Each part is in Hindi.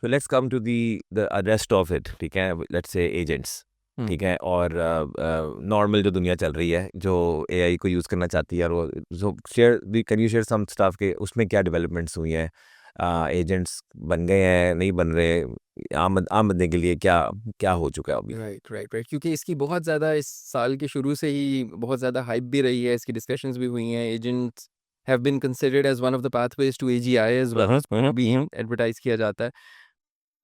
So let's come to the rest of it, ठीक है? Let's say agents, ठीक है? और नॉर्मल जो दुनिया चल रही है, जो AI को यूज़ करना चाहती है, और वो so can you share some stuff के उसमें क्या डेवलपमेंट्स हुई हैं? एजेंट्स बन गए हैं, नहीं बन रहे? आम बंदे के लिए क्या क्या हो चुका है अभी? राइट, क्योंकि इसकी बहुत ज़्यादा इस साल के शुरू से ही बहुत ज़्यादा हाइप भी रही है, इसकी डिस्कशंस भी हुई हैं। Agents have been considered as one of the pathways to AGI as well, भी एडवर्टाइज किया जाता है।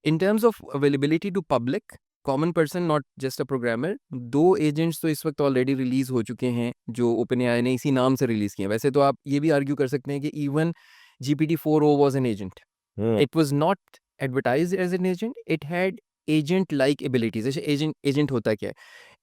In terms of availability to public, common person, not just a programmer, 2 agents तो इस वक्त ऑलरेडी रिलीज हो चुके हैं जो OpenAI ने इसी नाम से रिलीज किए हैं। वैसे तो आप ये भी आर्ग्यू कर सकते हैं कि even GPT-4o was an agent. It was not advertised as an agent. It had agent-like abilities. जैसे एजेंट होता क्या है?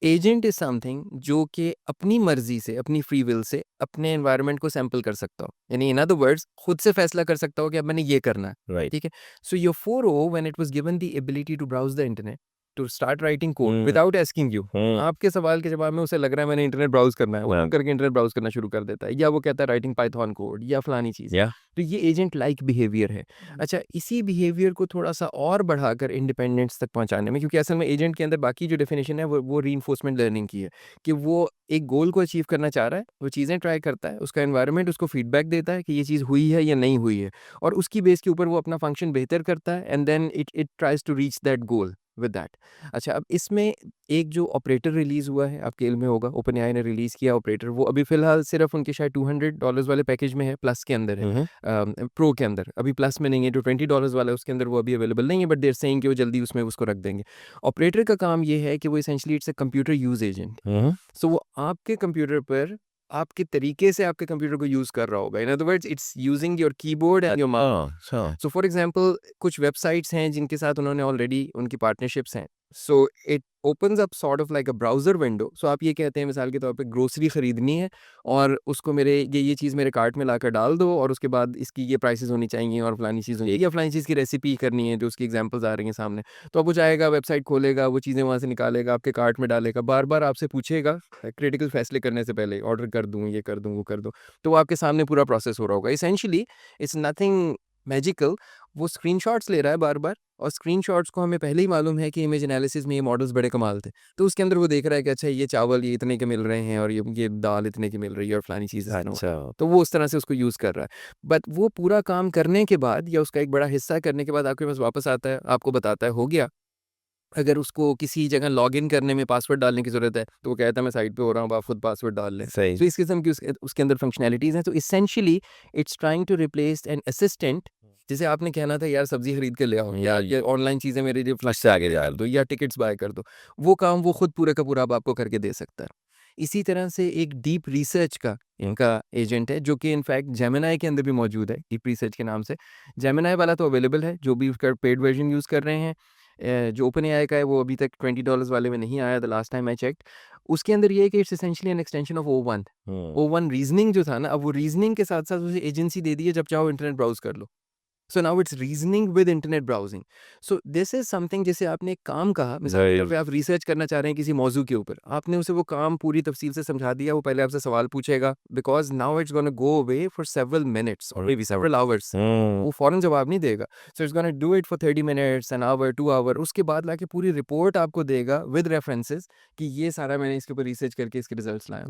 एजेंट इज समथिंग जो कि अपनी मर्जी से, अपनी फ्री विल से अपने एनवायरनमेंट को सैंपल कर सकता हो, यानी इन अदर वर्ड्स खुद से फैसला कर सकता हो कि अब मैंने ये करना है। राइट। ठीक है। So your 4o, when it was given the ability to browse the internet, to start writing code without asking you, आपके सवाल के जवाब में उसे लग रहा है मैंने इंटरनेट ब्राउज करना है, वो करके इंटरनेट ब्राउज करना शुरू कर देता है, या वो कहता है राइटिंग पाइथन कोड या फलानी चीज़। तो ये एजेंट लाइक बिहेवियर है। अच्छा, इसी बिहेवियर को थोड़ा सा और बढ़ाकर इंडिपेंडेंस तक पहुंचाने में, क्योंकि असल में एजेंट के अंदर बाकी जो डेफिनेशन है वो रीइंफोर्समेंट लर्निंग की है, कि वो एक गोल को अचीव करना चाह रहा है, वो चीज़ें ट्राई करता है, उसका एनवायरनमेंट उसको फीडबैक देता है कि ये चीज़ हुई है या नहीं हुई है, और उसकी बेस के ऊपर वो अपना फंक्शन बेहतर करता है, and then it tries to reach that goal with that. अच्छा, अब इसमें एक जो ऑपरेटर रिलीज़ हुआ है, आपके इल्म में होगा, OpenAI ने रिलीज़ किया ऑपरेटर, वो अभी फ़िलहाल सिर्फ उनके शायद $200 वाले पैकेज में है, प्लस के अंदर है, प्रो के अंदर, अभी प्लस में नहीं है। जो $20 वाला है उसके अंदर वो अभी अवेलेबल नहीं है, बट देयर सेइंग कि वो जल्दी उसमें उसको रख देंगे। ऑपरेटर का काम ये है कि वो essentially it's a computer use agent. So वो आपके कंप्यूटर पर आपके तरीके से आपके कंप्यूटर को यूज़ कर रहा होगा। In other words, it's using your keyboard and your mouse. So for example, कुछ वेबसाइट्स हैं जिनके साथ उन्होंने ऑलरेडी उनकी पार्टनरशिप्स हैं। So it opens up sort of like a browser window. So आप ये कहते हैं मिसाल के तौर पे ग्रोसरी खरीदनी है, और उसको मेरे ये चीज़ मेरे कार्ट में लाकर डाल दो, और उसके बाद इसकी ये प्राइसेस होनी चाहिए, और फलानी चीज़ होनी चाहिए, या फलानी चीज़ की रेसिपी करनी है, जो उसकी एग्जांपल्स आ रही हैं सामने। तो अब वो जाएगा, वेबसाइट खोलेगा, वो चीज़ें वहाँ से निकालेगा, आपके कार्ट में डालेगा, बार-बार आपसे पूछेगा क्रिटिकल फैसले करने से पहले, ऑर्डर कर दूँ, ये कर दूँ, वो कर दूँ। तो वो आपके सामने पूरा प्रोसेस हो रहा होगा। Essentially it's nothing magical. वो स्क्रीनशॉट्स ले रहा है बार-बार, और स्क्रीनशॉट्स को हमें पहले ही मालूम है कि इमेज एनालिसिस में ये मॉडल्स बड़े कमाल थे। तो उसके अंदर वो देख रहा है कि अच्छा, ये चावल ये इतने के मिल रहे हैं, और ये दाल इतने की मिल रही है, और फलानी चीज़ है। अच्छा। तो वो उस तरह से उसको यूज़ कर रहा है। बट वो पूरा काम करने के बाद, या उसका एक बड़ा हिस्सा करने के बाद आपके पास वापस आता है, आपको बताता है हो गया। अगर उसको किसी जगह लॉगिन करने में पासवर्ड डालने की ज़रूरत है, तो वो कहता है मैं साइट पे हो रहा हूँ, आप खुद पासवर्ड डाल लें। सही। तो इस किस्म की उसके अंदर फंक्शनैलिटीज़ हैं। तो essentially it's trying to replace an assistant. जैसे आपने कहना था यार सब्ज़ी खरीद के ले आओ, या ये ऑनलाइन चीज़ें मेरे लिए फ्लश से आगे डाल दो, या टिकट्स बाय कर दो। वो काम वो खुद पूरे का पूरा अब आपको करके दे सकता है। इसी तरह से एक डीप रिसर्च का इनका एजेंट है, जो कि इनफैक्ट जेमिनी के अंदर भी मौजूद है, डीप रिसर्च के नाम से। जेमिनी वाला तो अवेलेबल है, जो भी उसका पेड वर्जन यूज़ कर रहे हैं। जो OpenAI का है वो अभी तक $20 वाले में नहीं आया, the last time I checked. उसके अंदर ये है कि it's essentially an extension of O1। O1 reasoning जो था ना, अब वो रीजनिंग के साथ-साथ उसे एजेंसी दे दी है, जब चाहो इंटरनेट ब्राउज़ कर लो। So now it's reasoning with internet browsing. So this is something, जैसे आपने एक काम कहा, मिसाल के तौर पे आप रिसर्च करना चाह रहे हैं किसी मौजू के ऊपर, आपने उसे वो काम पूरी तफसील से समझा दिया, वो पहले आपसे सवाल पूछेगा, because now it's gonna go away for several minutes और मे बी सेवरल आवर्स। वो फौरन जवाब नहीं देगा। So it's gonna do it for 30 minutes, an hour, 2 hour, उसके बाद लाके पूरी रिपोर्ट आपको देगा विद रेफरेंसेस कि ये सारा मैंने इसके ऊपर रिसर्च करके इसके रिजल्ट्स लाए।